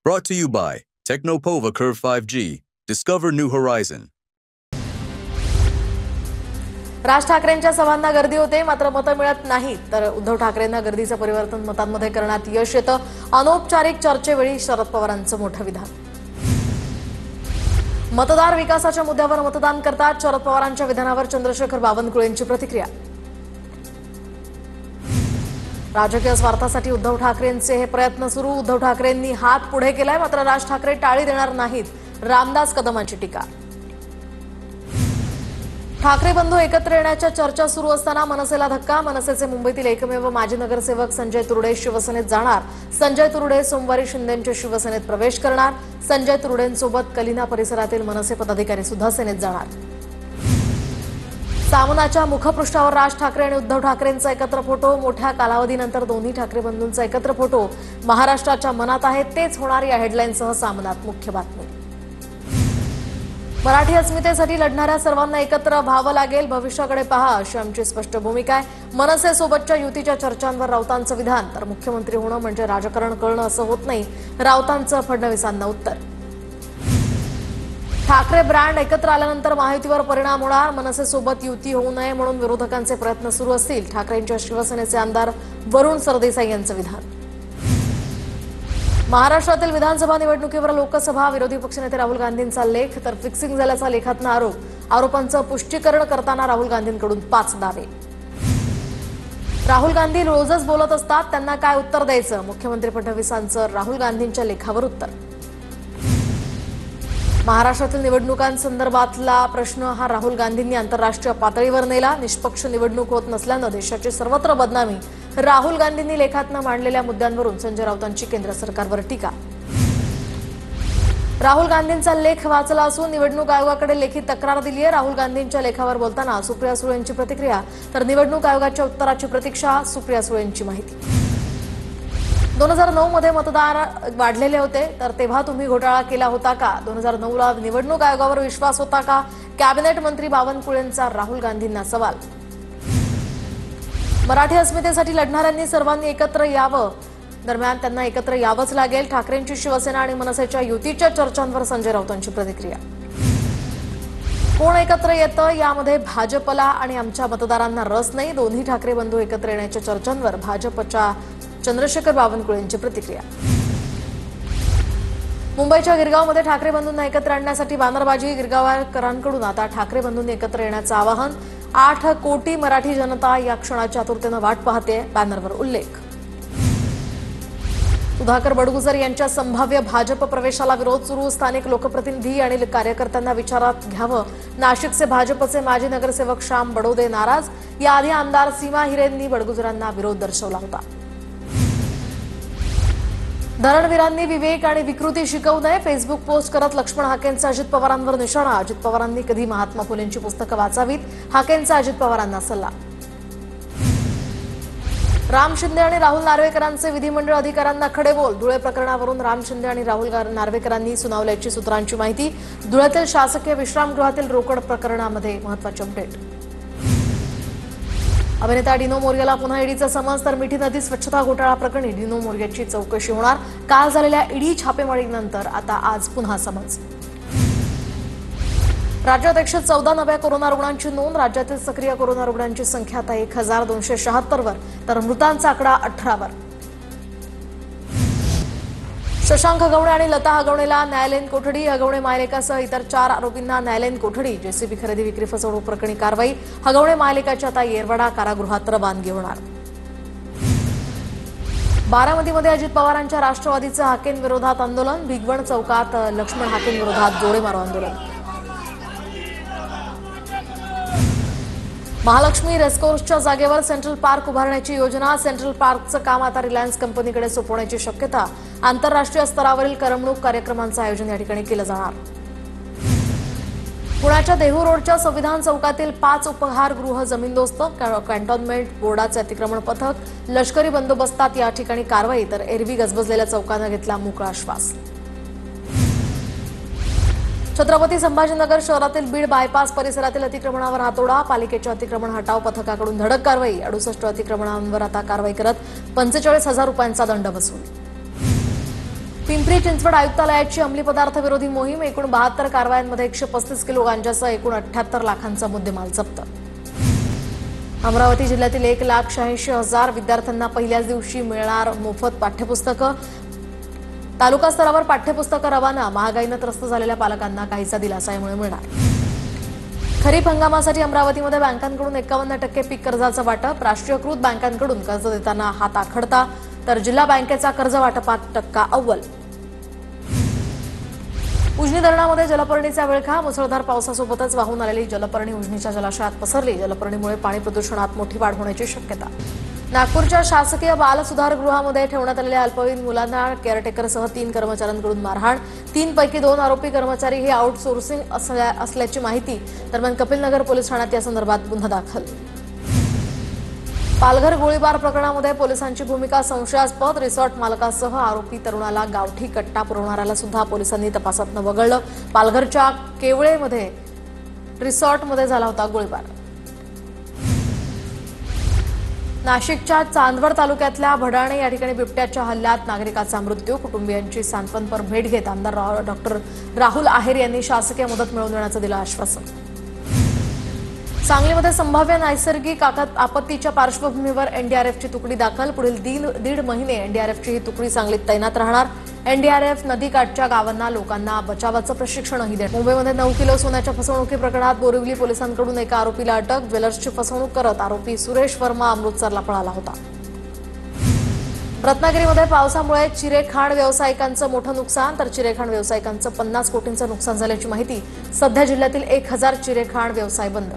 Brought to you by Technopova Curve 5G. Discover new horizon. राज ठाकरेंच्या सभांना गर्दी होते, मात्र मतं मिळत नाहीत. तर उद्धव ठाकरेंना गर्दीचं परिवर्तन मतांमध्ये करण्यात यश येतं. अनौपचारिक चर्चेवेळी शरद पवारांचं मोठं विधान. मतदार विकासाच्या मुद्द्यावर मतदान करतात. शरद पवारांच्या विधानावर चंद्रशेखर बावनकुळेंची प्रतिक्रिया. राजकीय स्वार्थासाठी उद्धव ठाकरेंचे हे प्रयत्न सुरू. उद्धव ठाकरेंनी हात पुढे केलाय, मात्र राज ठाकरे टाळी देणार नाहीत. रामदास कदमांची टीका. ठाकरे बंधू एकत्र येण्याच्या चर्चा सुरू असताना मनसेला धक्का. मनसेचे मुंबईतील एकमेव माजी नगरसेवक संजय तुरुडे शिवसेनेत जाणार. संजय तुरुडे सोमवारी शिंदेंच्या शिवसेनेत प्रवेश करणार. संजय तुरुडेंसोबत कलिना परिसरातील मनसे पदाधिकारी सुद्धा सेनेत जाणार. सामनाच्या मुखपृष्ठावर राज ठाकरे आणि उद्धव ठाकरेंचा एकत्र फोटो. मोठ्या कालावधीनंतर दोन्ही ठाकरे बंधूंचा एकत्र फोटो महाराष्ट्राच्या मनात आहे. तेच होणार या हेडलाईनसह सामनात मुख्य बातमी. मराठी अस्मितेसाठी लढणाऱ्या सर्वांना एकत्र व्हावं लागेल. भविष्याकडे पहा अशी आमची स्पष्ट भूमिका आहे. मनसेसोबतच्या युतीच्या चर्चांवर राऊतांचं विधान. तर मुख्यमंत्री होणं म्हणजे राजकारण कळणं असं होत नाही, राऊतांचं फडणवीसांना उत्तर. ठाकरे ब्रँड एकत्र आल्यानंतर महायुतीवर परिणाम होणार. मनसेसोबत युती होऊ नये म्हणून विरोधकांचे प्रयत्न सुरू असतील. ठाकरेंच्या शिवसेनेचे आमदार वरुण सरदेसाई यांचं विधान. महाराष्ट्रातील विधानसभा निवडणुकीवर लोकसभा विरोधी पक्षनेते राहुल गांधींचा लेख. तर फिक्सिंग झाल्याचा लेखातला आरोप. आरोपांचं पुष्टीकरण करताना राहुल गांधींकडून 5 दावे. राहुल गांधी रोजच बोलत असतात, त्यांना काय उत्तर द्यायचं. मुख्यमंत्री फडणवीसांचं राहुल गांधींच्या लेखावर उत्तर. महाराष्ट्रातील निवडणुकांसंदर्भातला प्रश्न हा राहुल गांधींनी आंतरराष्ट्रीय पातळीवर नेला. निष्पक्ष निवडणूक होत नसल्यानं देशाची सर्वत्र बदनामी. राहुल गांधींनी लेखातनं मांडलेल्या मुद्द्यांवरून संजय राऊतांची केंद्र सरकारवर टीका. राहुल गांधींचा लेख वाचला असून निवडणूक आयोगाकडे लेखी तक्रार दिली आहे. राहुल गांधींच्या लेखावर बोलताना सुप्रिया सुळेंची प्रतिक्रिया. तर निवडणूक आयोगाच्या उत्तराची प्रतीक्षा. सुप्रिया सुळेंची माहिती. 2009 मध्ये मतदार वाढलेले होते, तर तेव्हा तुम्ही घोटाळा केला होता का? 2009ला निवडणूक आयोगावर विश्वास होता का? कॅबिनेट मंत्री बावनकुळेंचा राहुल गांधींना सवाल. मराठी अस्मितेसाठी लढणाऱ्यांनी सर्वांनी एकत्र यावं. दरम्यान त्यांना एकत्र यावंच लागेल. ठाकरेंची शिवसेना आणि मनसेच्या युतीच्या चर्चांवर संजय राऊतांची प्रतिक्रिया. कोण एकत्र येतं यामध्ये भाजपला आणि आमच्या मतदारांना रस नाही. दोन्ही ठाकरे बंधू एकत्र येण्याच्या चर्चांवर भाजपच्या चंद्रशेखर बावनकुळेंची प्रतिक्रिया. मुंबईच्या गिरगावमध्ये ठाकरे बंधूंना एकत्र आणण्यासाठी बॅनरबाजी. गिरगावकरांकडून आता ठाकरे बंधूंनी एकत्र येण्याचं आवाहन. 8 कोटी मराठी जनता या क्षणाच्या आतुरतेनं वाट पाहते. बॅनरवर उल्लेख. सुधाकर बडगुजर यांच्या संभाव्य भाजप प्रवेशाला विरोध सुरू. स्थानिक लोकप्रतिनिधी आणि कार्यकर्त्यांना विचारात घ्यावं. नाशिकचे भाजपचे माजी नगरसेवक श्याम बडोदे नाराज. याआधी आमदार सीमा हिरेंनी बडगुजरांना विरोध दर्शवला होता. धरणवीरांनी विवेक आणि विकृती शिकवू नये. फेसबुक पोस्ट करत लक्ष्मण हाकेंचा अजित पवारांवर निशाणा. अजित पवारांनी कधी महात्मा फुलेंची पुस्तकं वाचावीत. हाकेंचा अजित पवारांना सल्ला. राम शिंदे आणि राहुल नार्वेकरांचे विधिमंडळ अधिकाऱ्यांना खडेबोल. धुळे प्रकरणावरून राम शिंदे आणि राहुल नार्वेकरांनी सुनावल्याची सूत्रांची माहिती. धुळ्यातील शासकीय विश्रामगृहातील रोकड प्रकरणामध्ये महत्वाची अपडेट. अभिनेता डिनो मोरियाला पुन्हा ईडीचा समन्स. तर मिठी नदी स्वच्छता घोटाळा प्रकरणी डिनो मोरियाची चौकशी होणार. काल झालेल्या ईडी छापेमारीनंतर आता आज पुन्हा समन्स. राज्यात 114 नव्या कोरोना रुग्णांची नोंद. राज्यातील सक्रिय कोरोना रुग्णांची संख्या आता 1276 वर. तर मृतांचा आकडा 18 वर. शशांक हगवणे आणि लता हगवणेला न्यायालयीन कोठडी. हगवणे मायलेकासह इतर 4 आरोपींना न्यायालयीन कोठडी. जेसीबी खरेदी विक्री फसवणूक प्रकरणी कारवाई. हगवणे मायलेकाची आता येरवडा कारागृहात रवानगी होणार. बारामतीमध्ये अजित पवारांच्या राष्ट्रवादीचं हाकेंविरोधात आंदोलन. भिगवण चौकात लक्ष्मण हाकेंविरोधात जोडे मारो आंदोलन. महालक्ष्मी रेसकोर्सच्या जागेवर सेंट्रल पार्क उभारण्याची योजना. सेंट्रल पार्कचं काम आता रिलायन्स कंपनीकडे सोपवण्याची शक्यता. आंतरराष्ट्रीय स्तरावरील करमणूक कार्यक्रमांचं आयोजन या ठिकाणी केलं जाणार. पुण्याच्या देहू रोडच्या संविधान चौकातील 5 उपहारगृह जमीनदोस्त. कॅन्टोन्मेंट बोर्डाचे अतिक्रमण पथक. लष्करी बंदोबस्तात या ठिकाणी कारवाई. तर एरवी गजबजलेल्या चौकानं घेतला मोकळा श्वास. छत्रपती संभाजीनगर शहरातील बीड बायपास परिसरातील अतिक्रमणावर हातोडा. पालिकेच्या अतिक्रमण हटाव पथकाकडून धडक कारवाई. 68 अतिक्रमणांवर आता कारवाई करत 45,000 रुपयांचा दंड वसूल. पिंपरी चिंचवड आयुक्तालयाची अंमली पदार्थ विरोधी मोहीम एकूण 72 कारवायांमध्ये 135 किलो गांजासह एकूण 78 लाखांचा मुद्देमाल जप्त. अमरावती जिल्ह्यातील 1,86,000 विद्यार्थ्यांना पहिल्याच दिवशी मिळणार मोफत पाठ्यपुस्तकं. तालुका स्तरावर पाठ्यपुस्तकं रवाना. महागाईनं त्रस्त झालेल्या पालकांना काहीसा दिलासा यामुळे मिळणार. खरीप हंगामासाठी अमरावतीमध्ये बँकांकडून 51% पीक कर्जाचं वाटप. राष्ट्रीयकृत बँकांकडून कर्ज देताना हात आखडता तर जिल्हा बँकेचा कर्ज वाटपात टक्का अव्वल. उजनी धरणामध्ये जलपर्णीचा विळखा. मुसळधार पावसासोबतच वाहून आलेली जलपर्णी उजनीच्या जलाशयात पसरली. जलपर्णीमुळे पाणी प्रदूषणात मोठी वाढ होण्याची शक्यता. नागपूरच्या शासकीय बाल सुधारगृहामध्ये ठेवण्यात आलेल्या अल्पवयीन मुलांना केअरटेकरसह 3 कर्मचाऱ्यांकडून मारहाण. 3 पैकी 2 आरोपी कर्मचारी हे आउटसोर्सिंग असल्याची माहिती. दरम्यान कपिलनगर पोलीस ठाण्यात या संदर्भात गुन्हा दाखल. पालघर गोळीबार प्रकरणामध्ये पोलिसांची भूमिका संशयास्पद. रिसॉर्ट मालकासह आरोपी तरुणाला गावठी कट्टा पुरवणाऱ्याला सुद्धा पोलिसांनी तपासात वगळलं. पालघरच्या केवळेमध्ये रिसॉर्टमध्ये झाला होता गोळीबार. नाशिकच्या चांदवड तालुक्यातल्या भडाणे या ठिकाणी बिबट्याच्या हल्ल्यात नागरिकाचा मृत्यू. कुटुंबियांची सांत्वनपर भेट घेत आमदार डॉक्टर राहुल आहेर यांनी शासकीय मदत मिळवून देण्याचं दिलं आश्वासन. सांगलीमध्ये संभाव्य नैसर्गिक आपत्तीच्या पार्श्वभूमीवर एनडीआरएफची तुकडी दाखल. पुढील दीड महिने एनडीआरएफची ही तुकडी सांगलीत तैनात राहणार. एनडीआरएफ नदीकाठच्या गावांना लोकांना बचावाचं प्रशिक्षणही देणार. मुंबईमध्ये 9 किलो सोन्याच्या फसवणुकी प्रकरणात बोरिवली पोलिसांकडून एका आरोपीला अटक. ज्वेलर्सची फसवणूक करत आरोपी सुरेश वर्मा अमृतसरला पळाला होता. रत्नागिरीमध्ये पावसामुळे चिरेखाण व्यावसायिकांचं मोठं नुकसान तर चिरेखाण व्यावसायिकांचं 50 कोटींचं नुकसान झाल्याची माहिती. सध्या जिल्ह्यातील 1000 चिरेखाण व्यवसाय बंद.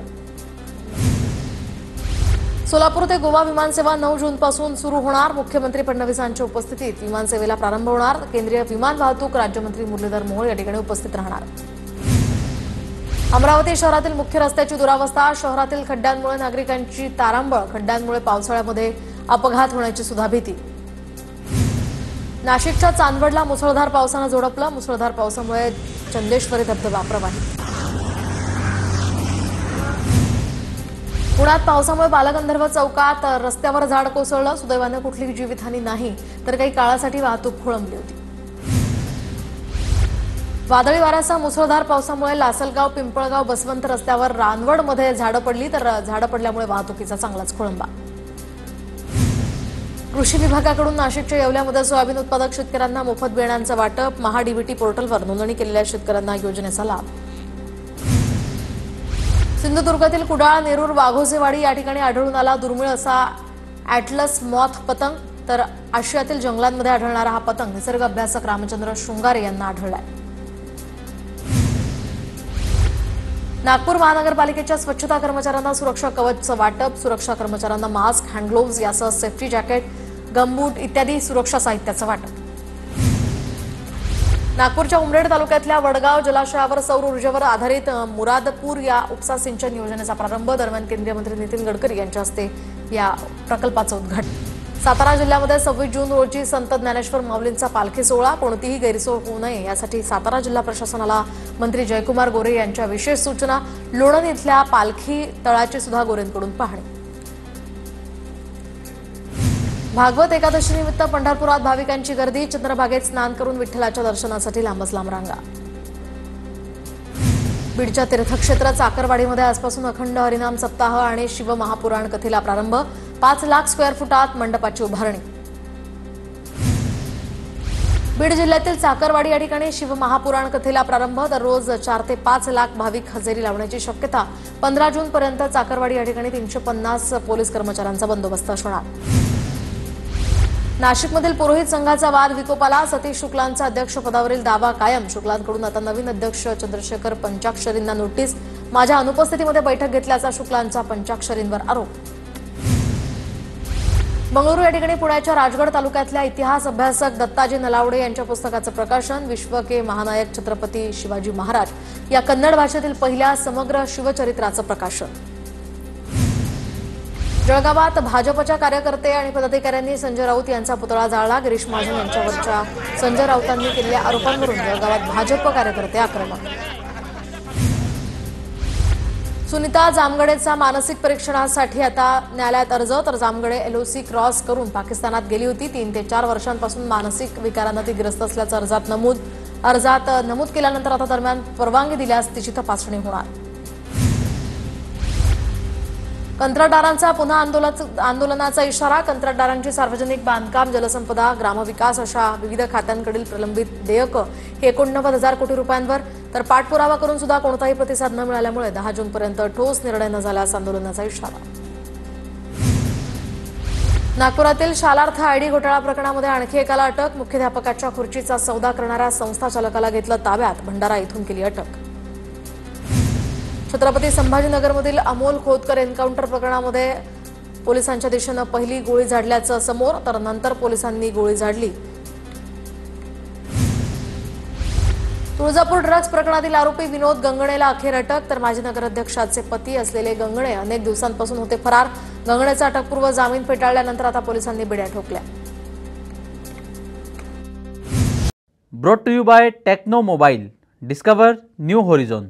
सोलापूर ते गोवा विमानसेवा 9 जूनपासून सुरू होणार. मुख्यमंत्री फडणवीसांच्या उपस्थितीत विमानसेवेला प्रारंभ होणार. केंद्रीय विमान वाहतूक राज्यमंत्री मुरलीधर मोहोळ या ठिकाणी उपस्थित राहणार. अमरावती शहरातील मुख्य रस्त्याची दुरावस्था. शहरातील खड्ड्यांमुळे नागरिकांची तारांबळ. खड्ड्यांमुळे पावसाळ्यामध्ये अपघात होण्याची सुद्धा भीती. नाशिकच्या चांदवडला मुसळधार पावसानं झोडपलं. मुसळधार पावसामुळे चंदेश्वरी धबधबा प्रवाहित. पुण्यात पावसामुळे बालगंधर्व चौकात रस्त्यावर झाड कोसळलं. सुदैवानं कुठलीही जीवितहानी नाही तर काही काळासाठी वाहतूक खोळंबली होती. वादळी वाऱ्यासह मुसळधार पावसामुळे लासलगाव पिंपळगाव बसवंत रस्त्यावर रानवडमध्ये झाडं पडली तर झाडं पडल्यामुळे वाहतुकीचा चांगलाच खोळंबा. कृषी विभागाकडून नाशिकच्या येवल्यामध्ये सोयाबीन उत्पादक शेतकऱ्यांना मोफत बियाणांचं वाटप. महाडीबीटी पोर्टलवर नोंदणी केलेल्या शेतकऱ्यांना योजनेचा लाभ. सिंधुदुर्गातील कुडाळ नेरूर वाघोसेवाडी या ठिकाणी आढळून आला दुर्मिळ असा ॲटलस मॉथ पतंग. तर आशियातील जंगलांमध्ये आढळणारा हा पतंग निसर्ग अभ्यासक रामचंद्र शृंगारे यांना आढळलाय. नागपूर महानगरपालिकेच्या स्वच्छता कर्मचाऱ्यांना सुरक्षा कवचचं वाटप. सुरक्षा कर्मचाऱ्यांना मास्क, हँडग्लोव्ज यासह सेफ्टी जॅकेट, गमबूट इत्यादी सुरक्षा साहित्याचं वाटप. नागपूरच्या उमरेड तालुक्यातल्या वडगाव जलाशयावर सौर ऊर्जेवर आधारित मुरादपूर या उपसा सिंचन योजनेचा प्रारंभ. दरम्यान केंद्रीय मंत्री नितीन गडकरी यांच्या हस्ते या प्रकल्पाचं उद्घाटन. सातारा जिल्ह्यामध्ये 26 जून रोजी संत ज्ञानेश्वर माऊलींचा पालखी सोहळा. कोणतीही गैरसोय होऊ नये यासाठी सातारा जिल्हा प्रशासनाला मंत्री जयकुमार गोरे यांच्या विशेष सूचना. लोणंद इथल्या पालखी तळाची सुद्धा गोरेंकडून पाहणी. भागवत एकादशीनिमित्त पंढरपुरात भाविकांची गर्दी. चंद्रभागेत स्नान करून विठ्ठलाच्या दर्शनासाठी लांबच लांब रांगा. बीडच्या तीर्थक्षेत्र चाकरवाडीमध्ये आजपासून अखंड हरिनाम सप्ताह आणि शिवमहापुराण कथेला प्रारंभ. 5 लाख स्क्वेअर फुटात मंडपाची उभारणी. बीड जिल्ह्यातील चाकरवाडी या ठिकाणी शिवमहापुराण कथेला प्रारंभ. दररोज 4 ते 5 लाख भाविक हजेरी लावण्याची शक्यता. 15 जूनपर्यंत चाकरवाडी या ठिकाणी 350 पोलीस कर्मचाऱ्यांचा बंदोबस्त असणार. नाशिकमधील पुरोहित संघाचा वाद विकोपाला. सतीश शुक्लांचा अध्यक्षपदावरील दावा कायम. शुक्लांकडून आता नवीन अध्यक्ष चंद्रशेखर पंचाक्षरींना नोटीस. माझ्या अनुपस्थितीमध्ये बैठक घेतल्याचा शुक्लांचा पंचाक्षरींवर आरोप. बंगळुरू या ठिकाणी पुण्याच्या राजगड तालुक्यातल्या इतिहास अभ्यासक दत्ताजी नलावडे यांच्या पुस्तकाचं प्रकाशन. विश्व के महानायक छत्रपती शिवाजी महाराज या कन्नड भाषेतील पहिल्या समग्र शिवचरित्राचं प्रकाशन. जळगावात भाजपच्या कार्यकर्ते आणि पदाधिकाऱ्यांनी संजय राऊत यांचा पुतळा जाळला. गिरीश महाजन यांच्यावरच्या संजय राऊतांनी केलेल्या आरोपांवरून जळगावात भाजप कार्यकर्ते आक्रमक. सुनीता जामगडेचा मानसिक परीक्षणासाठी आता न्यायालयात अर्ज. तर जामगडे LOC क्रॉस करून पाकिस्तानात गेली होती. 3 ते 4 वर्षांपासून मानसिक विकारानं ती ग्रस्त असल्याचं अर्जात नमूद केल्यानंतर आता दरम्यान परवानगी दिल्यास तिची तपासणी होणार. कंत्राटदारांचा पुन्हा आंदोलनाचा इशारा. कंत्राटदारांची सार्वजनिक बांधकाम, जलसंपदा, ग्रामविकास अशा विविध खात्यांकडील प्रलंबित देयकं हे 89,000 कोटी रुपयांवर. तर पाठपुरावा करून सुद्धा कोणताही प्रतिसाद न मिळाल्यामुळे 10 जूनपर्यंत ठोस निर्णय न झाल्यास आंदोलनाचा इशारा. नागपुरातील शालार्थ ID घोटाळा प्रकरणामध्ये आणखी एकाला अटक. मुख्याध्यापकाच्या खुर्चीचा सौदा करणाऱ्या संस्था चालकाला घेतलं ताब्यात. भंडारा इथून केली अटक. छत्रपती संभाजीनगरमधील अमोल खोतकर एन्काउंटर प्रकरणामध्ये पोलिसांच्या दिशेनं पहिली गोळी झाडल्याचं समोर. तर नंतर पोलिसांनी गोळी झाडली. तुळजापूर ड्रग्ज प्रकरणातील आरोपी विनोद गंगणेला अखेर अटक. तर माजी नगराध्यक्षाचे पती असलेले गंगणे अनेक दिवसांपासून होते फरार. गंगणेचा अटकपूर्व जामीन फेटाळल्यानंतर आता पोलिसांनी बिड्या ठोकल्या. Brought to you by Tecno mobile. Discover new होरिझॉन.